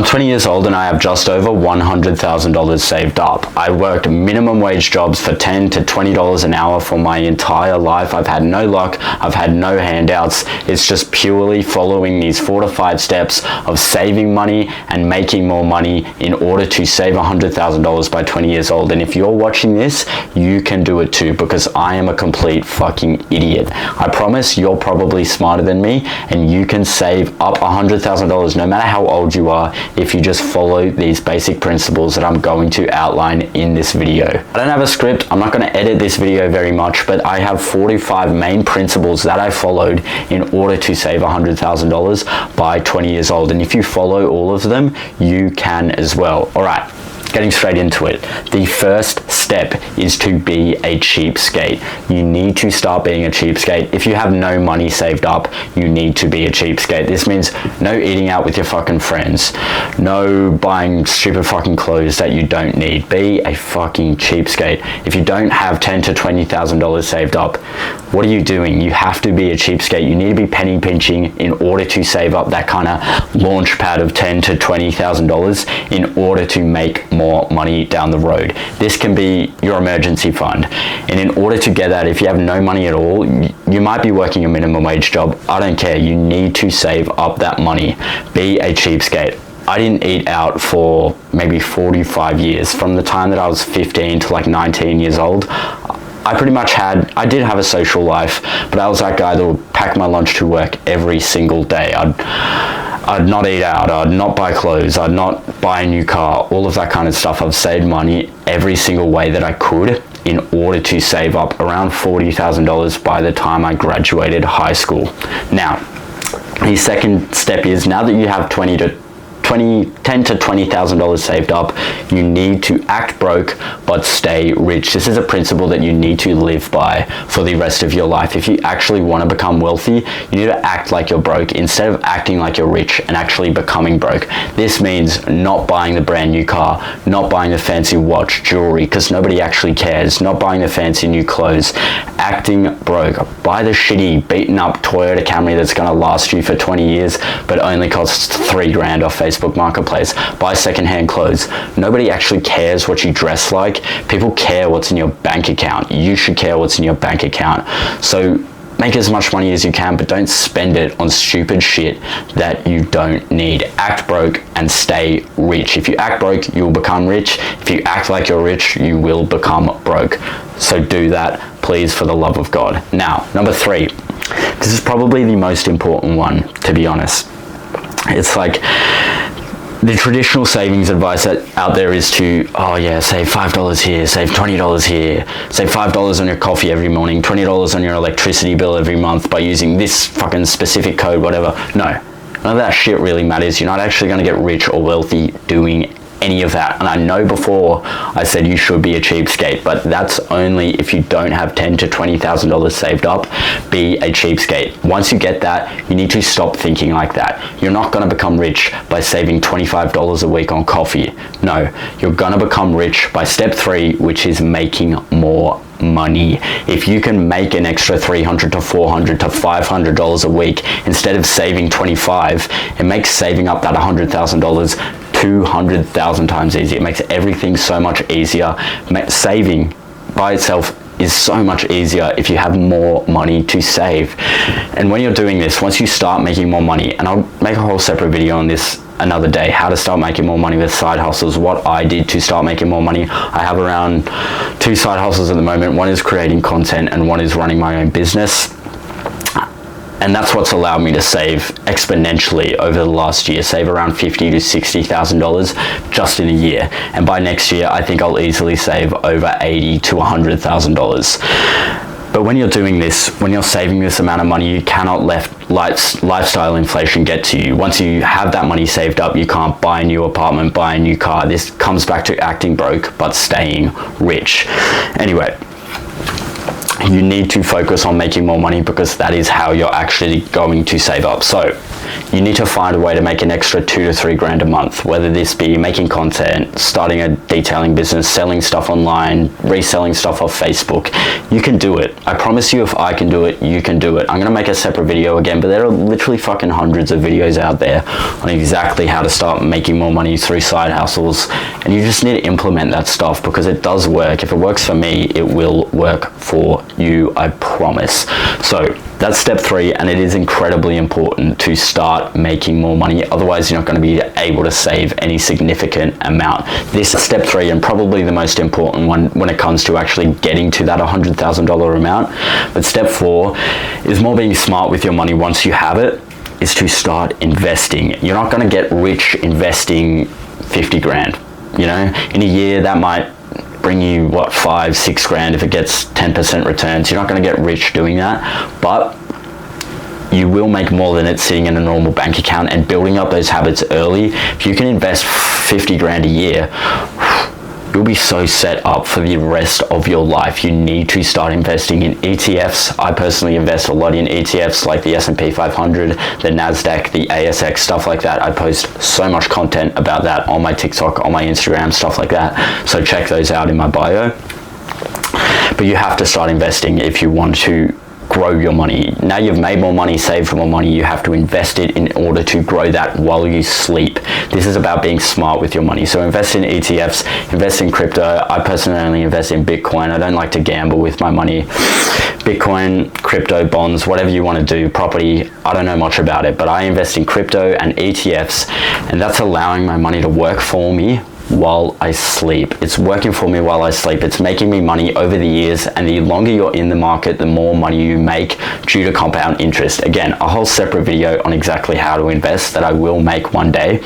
20 years old and I have just over $100,000 saved up. I worked minimum wage jobs for $10 to $20 an hour for my entire life. I've had no luck. I've had no handouts. It's just purely following these 4 to 5 steps of saving money and making more money in order to save $100,000 by 20 years old. And if you're watching this, you can do it too, because I am a complete fucking idiot. I promise you're probably smarter than me, and you can save up $100,000 no matter how old you are if you just follow these basic principles that I'm going to outline in this video. I don't have a script. I'm not going to edit this video very much, but I have 45 main principles that I followed in order to save $100,000 by 20 years old. And if you follow all of them, you can as well. All right. Getting straight into it. The first step is to be a cheapskate. You need to start being a cheapskate. If you have no money saved up, you need to be a cheapskate. This means no eating out with your fucking friends. No buying stupid fucking clothes that you don't need. Be a fucking cheapskate. If you don't have $10,000 to $20,000 saved up, what are you doing? You have to be a cheapskate. You need to be penny pinching in order to save up that kind of launch pad of $10,000 to $20,000 in order to make more money down the road. This can be your emergency fund. And in order to get that, if you have no money at all, you might be working a minimum wage job. I don't care. You need to save up that money. Be a cheapskate. I didn't eat out for maybe 45 years. From the time that I was 15 to like 19 years old, I did have a social life, but I was that guy that would pack my lunch to work every single day. I'd not eat out, I'd not buy clothes, I'd not buy a new car, all of that kind of stuff. I've saved money every single way that I could in order to save up around $40,000 by the time I graduated high school. Now, the second step is, now that you have $10,000 to $20,000 saved up, you need to act broke but stay rich. This is a principle that you need to live by for the rest of your life. If you actually want to become wealthy, you need to act like you're broke instead of acting like you're rich and actually becoming broke. This means not buying the brand new car, not buying the fancy watch, jewelry, because nobody actually cares, not buying the fancy new clothes, acting broke. Buy the shitty beaten up Toyota Camry that's going to last you for 20 years but only costs $3,000 off Facebook Marketplace. Buy secondhand clothes. Nobody actually cares what you dress like. People care what's in your bank account. You should care what's in your bank account. So make as much money as you can, but don't spend it on stupid shit that you don't need. Act broke and stay rich. If you act broke, you will become rich. If you act like you're rich, you will become broke. So do that, please, for the love of God. Now, number 3. This is probably the most important one, to be honest. It's like, the traditional savings advice out there is to, save $5 here, save $20 here, save $5 on your coffee every morning, $20 on your electricity bill every month by using this fucking specific code, whatever. No, none of that shit really matters. You're not actually going to get rich or wealthy doing any of that. And I know before I said you should be a cheapskate, but that's only if you don't have $10,000 to $20,000 saved up. Be a cheapskate. Once you get that, you need to stop thinking like that. You're not going to become rich by saving $25 a week on coffee. No, you're going to become rich by step 3, which is making more money. If you can make an extra $300 to $400 to $500 a week instead of saving $25, it makes saving up that $100,000 200,000 times easier. It makes everything so much easier. Saving by itself is so much easier if you have more money to save. And when you're doing this, once you start making more money, and I'll make a whole separate video on this another day, how to start making more money with side hustles, what I did to start making more money. I have around 2 side hustles at the moment. One is creating content and one is running my own business. And that's what's allowed me to save exponentially over the last year, save around $50,000 to $60,000 just in a year. And by next year, I think I'll easily save over $80,000 to $100,000. But when you're doing this, when you're saving this amount of money, you cannot let lifestyle inflation get to you. Once you have that money saved up, you can't buy a new apartment, buy a new car. This comes back to acting broke, but staying rich. Anyway, you need to focus on making more money because that is how you're actually going to save up. So you need to find a way to make an extra 2 to 3 grand a month, whether this be making content, starting a detailing business, selling stuff online, reselling stuff off Facebook. You can do it. I promise you, if I can do it, you can do it. I'm going to make a separate video again, but there are literally fucking hundreds of videos out there on exactly how to start making more money through side hustles, and you just need to implement that stuff because it does work. If it works for me, it will work for you, I promise. So that's step 3, and it is incredibly important to start making more money. Otherwise, you're not going to be able to save any significant amount. This is step 3, and probably the most important one when it comes to actually getting to that $100,000 amount. But step 4 is more being smart with your money once you have it, is to start investing. You're not going to get rich investing 50 grand. You know, in a year that might bring you what, 5-6 grand if it gets 10% returns. You're not going to get rich doing that, but you will make more than it sitting in a normal bank account. And building up those habits early, if you can invest 50 grand a year, you'll be so set up for the rest of your life. You need to start investing in ETFs. I personally invest a lot in ETFs like the S&P 500, the NASDAQ, the ASX, stuff like that. I post so much content about that on my TikTok, on my Instagram, stuff like that. So check those out in my bio. But you have to start investing if you want to grow your money. Now you've made more money, saved more money, you have to invest it in order to grow that while you sleep. This is about being smart with your money. So invest in ETFs, invest in crypto. I personally only invest in Bitcoin. I don't like to gamble with my money. Bitcoin, crypto, bonds, whatever you want to do, property, I don't know much about it, but I invest in crypto and ETFs, and that's allowing my money to work for me while I sleep. It's working for me while I sleep. It's making me money over the years, and the longer you're in the market, the more money you make due to compound interest. Again, a whole separate video on exactly how to invest that I will make one day.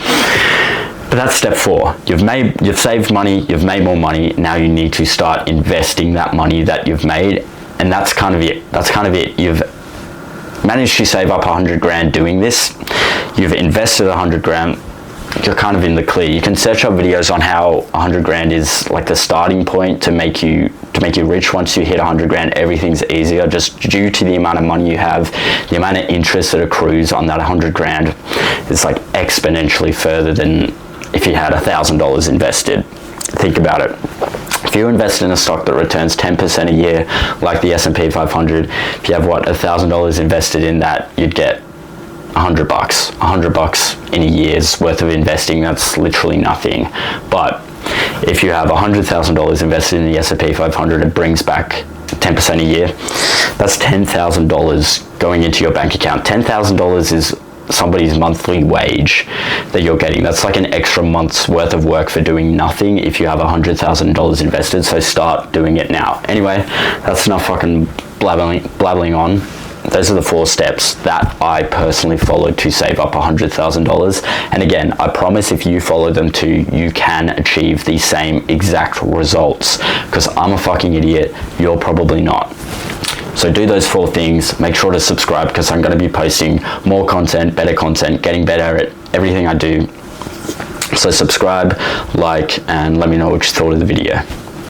But that's step 4. You've saved money, you've made more money. Now you need to start investing that money that you've made, and that's kind of it. You've managed to save up 100 grand doing this. You've invested 100 grand. You're kind of in the clear. You can search up videos on how 100 grand is like the starting point to make you rich. Once you hit 100 grand, everything's easier just due to the amount of money you have. The amount of interest that accrues on that 100 grand is like exponentially further than if you had $1,000 invested. Think about it. If you invest in a stock that returns 10% a year, like the S&P 500, if you have $1,000 invested in that, you'd get $100 in a year's worth of investing. That's literally nothing. But if you have $100,000 invested in the S&P 500, it brings back 10% a year. That's $10,000 going into your bank account. $10,000 is somebody's monthly wage that you're getting. That's like an extra month's worth of work for doing nothing if you have $100,000 invested. So start doing it now. Anyway, that's enough fucking blabbling on. Those are the 4 steps that I personally followed to save up $100,000. And again, I promise if you follow them too, you can achieve the same exact results. Because I'm a fucking idiot, you're probably not. So do those 4 things. Make sure to subscribe because I'm going to be posting more content, better content, getting better at everything I do. So subscribe, like, and let me know what you thought of the video.